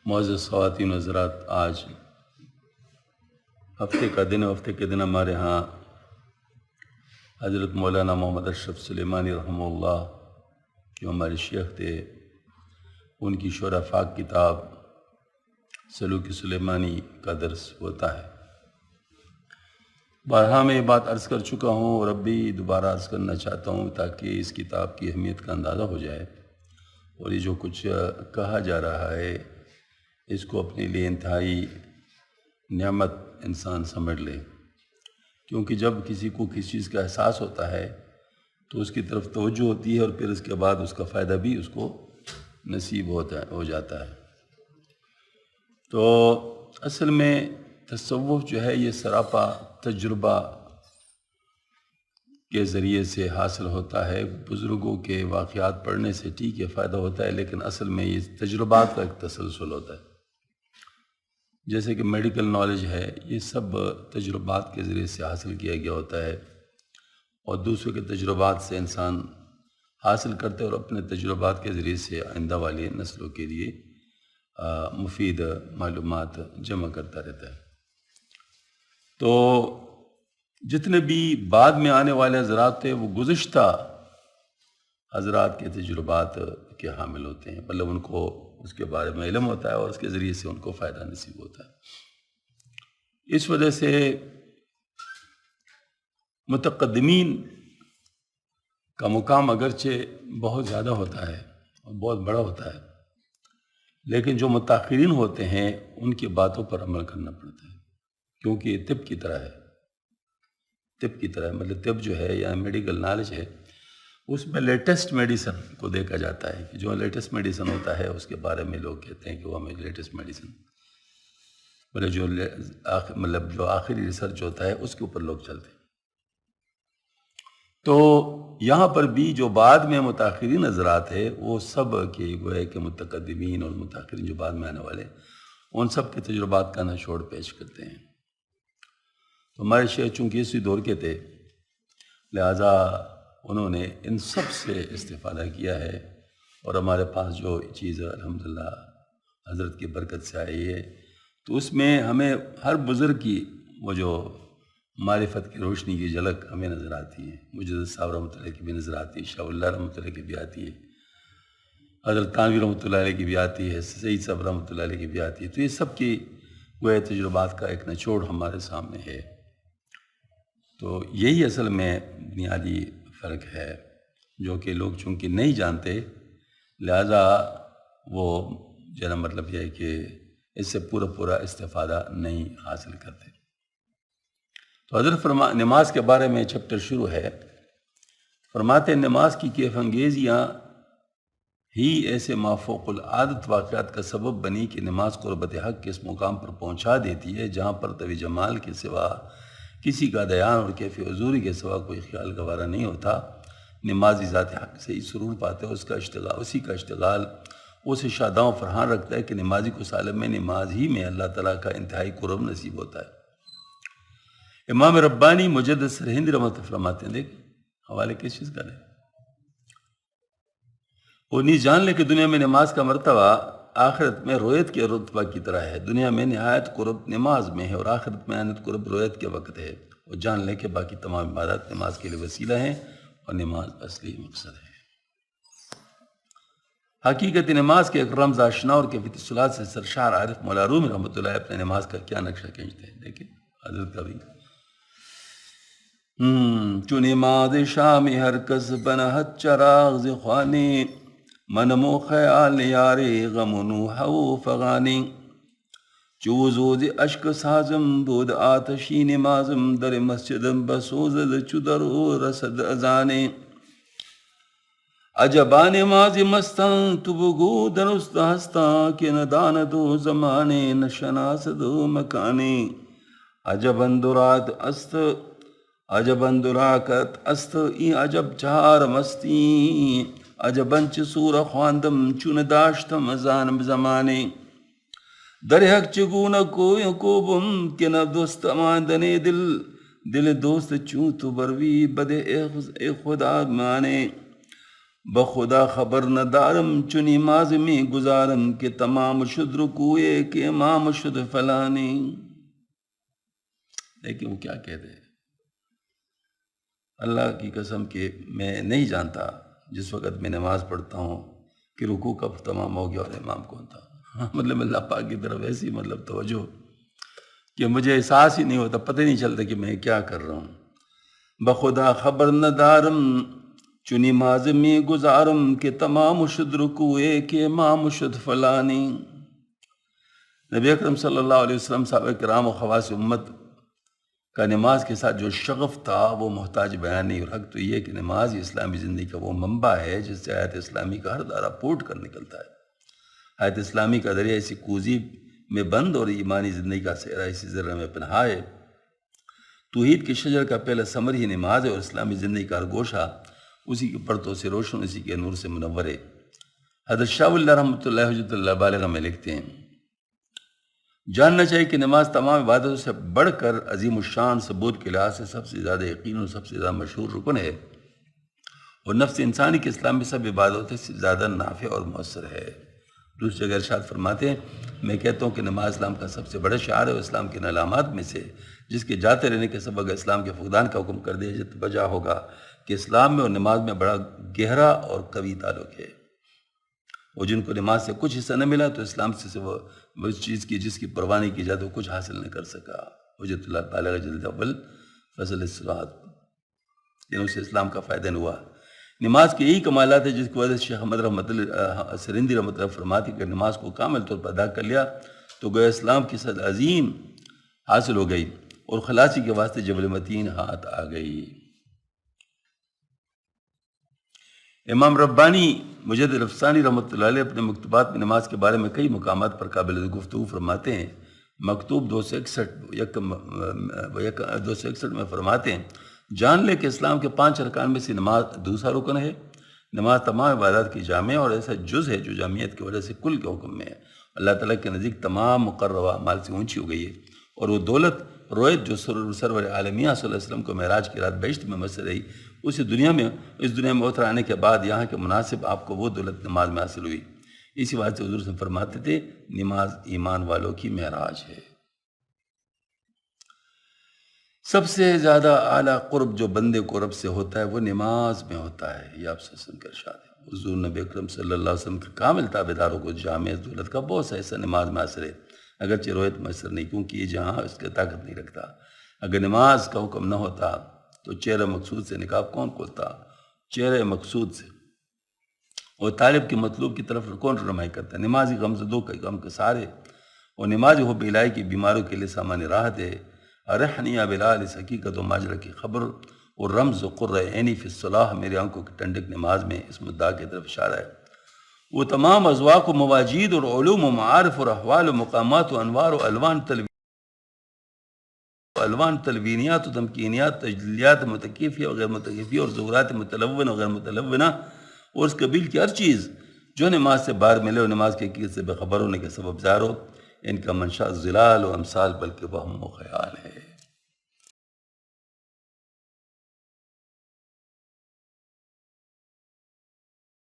معزز خواتین و حضرات، آج ہفتے کا دن ہمارے ہاں حضرت مولانا محمد اشرف سلیمانی رحمہ اللہ جو ہمارے شیخ تھے، ان کی شورا فاق کتاب سلوک سلیمانی کا درس ہوتا ہے۔ بارہا میں یہ بات عرض کر چکا ہوں اور اب بھی دوبارہ عرض کرنا چاہتا ہوں تاکہ اس کتاب کی اہمیت کا اندازہ ہو جائے، اور یہ جو کچھ کہا جا رہا ہے اس کو اپنے لیے انتہائی نعمت انسان سمجھ لے، کیونکہ جب کسی کو کسی چیز کا احساس ہوتا ہے تو اس کی طرف توجہ ہوتی ہے، اور پھر اس کے بعد اس کا فائدہ بھی اس کو نصیب ہو جاتا ہے۔ تو اصل میں تصوف جو ہے یہ سراپا تجربہ کے ذریعے سے حاصل ہوتا ہے۔ بزرگوں کے واقعات پڑھنے سے ٹھیک ہے فائدہ ہوتا ہے، لیکن اصل میں یہ تجربات کا ایک تسلسل ہوتا ہے۔ جیسے کہ میڈیکل نالج ہے، یہ سب تجربات کے ذریعے سے حاصل کیا گیا ہوتا ہے، اور دوسروں کے تجربات سے انسان حاصل کرتے اور اپنے تجربات کے ذریعے سے آئندہ والے نسلوں کے لیے مفید معلومات جمع کرتا رہتا ہے۔ تو جتنے بھی بعد میں آنے والے حضرات تھے وہ گزشتہ حضرات کے تجربات کے حامل ہوتے ہیں، مطلب ان کو اس کے بارے میں علم ہوتا ہے اور اس کے ذریعے سے ان کو فائدہ نصیب ہوتا ہے۔ اس وجہ سے متقدمین کا مقام اگرچہ بہت زیادہ ہوتا ہے اور بہت بڑا ہوتا ہے، لیکن جو متاخرین ہوتے ہیں ان کی باتوں پر عمل کرنا پڑتا ہے، کیونکہ یہ طب کی طرح ہے۔ مطلب طب جو ہے یا میڈیکل نالج ہے، اس میں لیٹسٹ میڈیسن کو دیکھا جاتا ہے کہ جو لیٹسٹ میڈیسن ہوتا ہے اس کے بارے میں لوگ کہتے ہیں کہ وہ ہمیں لیٹسٹ میڈیسن، مطلب جو آخری ریسرچ ہوتا ہے اس کے اوپر لوگ چلتے ہیں۔ تو یہاں پر بھی جو بعد میں متاخرین حضرات ہیں وہ سب کے گوئے کہ متقدمین اور متاخرین جو بعد میں آنے والے ان سب کے تجربات کا نچوڑ پیش کرتے ہیں۔ تو ہمارے شیخ چونکہ اسی دور کے تھے، لہٰذا انہوں نے ان سب سے استفادہ کیا ہے، اور ہمارے پاس جو چیز الحمدللہ حضرت کی برکت سے آئی ہے، تو اس میں ہمیں ہر بزرگ کی وہ جو معرفت کی روشنی کی جھلک ہمیں نظر آتی ہے۔ مجدد صاحب رحمۃ اللہ کی بھی نظر آتی ہے، شاہ اللہ رحمۃ اللہ کی بھی آتی ہے، حضرت تانوی رحمۃ اللہ علیہ کی بھی آتی ہے، سید صاحب رحمۃ اللہ علیہ کی بھی آتی ہے۔ تو یہ سب کی وہ تجربات کا ایک نچوڑ ہمارے سامنے ہے۔ تو یہی اصل میں بنیادی فرق ہے جو کہ لوگ چونکہ نہیں جانتے، لہذا وہ جو ہے نا مطلب یہ ہے کہ اس سے پورا استفادہ نہیں حاصل کرتے۔ تو حضرت نماز کے بارے میں چپٹر شروع ہے، فرماتے نماز کی کیف انگیزیاں ہی ایسے مافوق العادت واقعات کا سبب بنی کہ نماز قربت حق کے اس مقام پر پہنچا دیتی ہے جہاں پر طوی جمال کے سوا کسی کا دیان اور کیف حضوری کے سوا کوئی خیال گوارا نہیں ہوتا۔ نمازی ذات حق سے ہی سرور پاتے ہیں، اسی کا اشتغال اسے شاداں و فرحان رکھتا ہے کہ نمازی کو اس عالم میں نماز ہی میں اللہ تعالیٰ کا انتہائی قرب نصیب ہوتا ہے۔ امام ربانی مجدد سرہند رحمۃ اللہ فرماتے ہیں، دیکھ حوالے کس چیز کا ہے، وہ نیز جان لے کہ دنیا میں نماز کا مرتبہ آخرت میں رویت کے رتبہ کی طرح ہے۔ دنیا میں نہایت قرب نماز میں ہے اور آخرت میں نہایت قرب رویت کے وقت ہے۔ وہ جان لے کہ باقی تمام عبادات نماز کے لیے وسیلہ ہیں اور نماز اصلی مقصد ہے۔ حقیقت نماز کے ایک رمز آشنا اور کیفیت الصلاۃ سے سرشار عارف مولا رومی رحمۃ اللہ اپنے نماز کا کیا نقشہ کھینچتے ہیں، دیکھیں حضرت کا بھی چو نماز شام ہر کس بنہت چراغ ز خوانی، منمو خیال یاری غم و نوح و فغانی، چو وضوء اشک سازم بود آتشی نمازم، در مسجدم بسوزد چو در رسد اذانے، عجبا نماز مستان تو بگو درست ہستا کہ نہ داند و زمانے نہ شناسد و مکانے، عجب اندرات است عجب اندراکت است ای عجب چہار مستی، عجب انچ سور خواندم چون داشتم ازانم زمانے، در حق چگونہ کوبم کہ نہ دوست ماندنے دل دوست چون تو بروی بد اے خدا مانے، بخدا خبر نہ دارم چنی ماز میں گزارم کہ تمام شد رکوئے کہ امام شد فلانی. لیکن وہ کیا کہتے ہیں، اللہ کی قسم کہ میں نہیں جانتا جس وقت میں نماز پڑھتا ہوں کہ رکوع کب تمام ہو گیا اور امام کون تھا. مطلب اللہ پاک کی طرف ایسی مطلب توجہ کہ مجھے احساس ہی نہیں ہوتا، پتہ ہی نہیں چلتا کہ میں کیا کر رہا ہوں. بخدا خبر نہ دارم چنی ماز میں گزارم کہ تمام شد رکوئے کہ امام شد فلانی. نبی اکرم صلی اللہ علیہ وسلم صحابہ کرام و خواص امت کا نماز کے ساتھ جو شغف تھا وہ محتاج بیان نہیں. اور حق تو یہ کہ نماز اسلامی زندگی کا وہ منبع ہے جس سے حیات اسلامی کا ہر دارہ پھوٹ کر نکلتا ہے. حیات اسلامی کا دریا اسی کوزی میں بند اور ایمانی زندگی کا سہرا اسی ذرہ میں پنہا ہے. توحید کی شجر کا پہلا ثمر ہی نماز ہے اور اسلامی زندگی کا ہر گوشہ اسی کے پرتوں سے روشن، اسی کے نور سے منور ہے. حضرت شاہ اللہ رحمۃ اللہ حجت اللہ بالغہ میں لکھتے ہیں، جاننا چاہیے کہ نماز تمام عبادتوں سے بڑھ کر عظیم الشان ثبوت کے لحاظ سے سب سے زیادہ یقین اور سب سے زیادہ مشہور رکن ہے، اور نفس انسانی کے اسلام میں سب عبادتوں سے زیادہ نافع اور مؤثر ہے. دوسری جگہ ارشاد فرماتے ہیں، میں کہتا ہوں کہ نماز اسلام کا سب سے بڑا شعار ہے اور اسلام کے علامات میں سے جس کے جاتے رہنے کے سبب اگر اسلام کے فقدان کا حکم کر دیا جت بجا ہوگا کہ اسلام میں اور نماز میں بڑا گہرا اور قوی تعلق ہے. اور جن کو نماز سے کچھ حصہ نہ ملا تو اسلام سے وہ اس چیز کی جس کی پرواہ نہیں کی جاتی وہ کچھ حاصل نہیں کر سکا. حجت اللہ تعالیٰ جلد اول فضل الصلاۃ، یعنی اسے اسلام کا فائدہ نہیں ہوا. نماز کے یہی کمالات ہیں جس کی وجہ سے شیخ احمد رحمۃ اللہ سرندی رحمۃ اللہ فرماتی کہ نماز کو کامل طور پر ادا کر لیا تو گویا اسلام کی صد عظیم حاصل ہو گئی اور خلاصی کے واسطے جبل متین ہاتھ آ گئی. امام ربانی مجدد الافسانی رحمۃ اللہ علیہ اپنے مکتوبات میں نماز کے بارے میں کئی مقامات پر قابل گفتگو فرماتے ہیں. مکتوب 261 میں فرماتے ہیں، جان لے کہ اسلام کے 5 ارکان میں سے نماز دوسرا رکن ہے. نماز تمام عبادات کی جامع اور ایسا جز ہے جو جامعیت کی وجہ سے کل کے حکم میں ہے. اللہ تعالیٰ کے نزدیک تمام مقررہ اعمال سے اونچی ہو گئی ہے، اور وہ دولت رویت جو سرور عالمیہ صلی اللہ علیہ وسلم کو معراج کی رات بہشت میں مسر رہی، اس دنیا میں اتر آنے کے بعد یہاں کے مناسب آپ کو وہ دولت نماز میں حاصل ہوئی. اسی بات سے حضور سے فرماتے تھے، نماز ایمان والوں کی معراج ہے. سب سے زیادہ اعلیٰ قرب جو بندے کو رب سے ہوتا ہے وہ نماز میں ہوتا ہے. یہ آپ سے سن کر ارشاد ہے. حضور نبی اکرم صلی اللہ علیہ وسلم کے کامل تابعداروں کو جامع دولت کا بہت سا حصہ نماز میں حاصل ہے، اگرچہ رویت میسر نہیں، کیونکہ یہ جہاں اس کی طاقت نہیں رکھتا. اگر نماز کا حکم نہ ہوتا تو چہرہ مقصود سے نقاب کون کھولتا؟ چہرہ مقصود سے. اور طالب کی مطلوب کی طرف کون رہنمائی کرتا ہے؟ نمازی غمزدوں کا غم کا سارے، اور نمازی حب الہی کی بیماروں کے لیے سامان راحت ہے. ارحنی یا بلال، اس حقیقت و ماجرہ کی خبر اور رمز و قرہ عینی فی الصلاح، میرے آنکھوں کی ٹنڈک نماز میں، اس مدعا کی طرف اشارہ ہے. وہ تمام اذواق و مواجید اور علوم و معارف اور احوال و مقامات و انوار و الوان تلوینیات و تمکینیات، تجلیات متکیفیہ و غیر متکیفیہ، اور ظہورات متلونہ و غیر متلونہ، اور اس قبیل کی ہر چیز جو نماز سے باہر ملے اور نماز کے حقیقت سے بے خبر ہونے کے سبب ظاہر ہو، ان کا منشا ظلال و امثال بلکہ وہم و خیال ہے.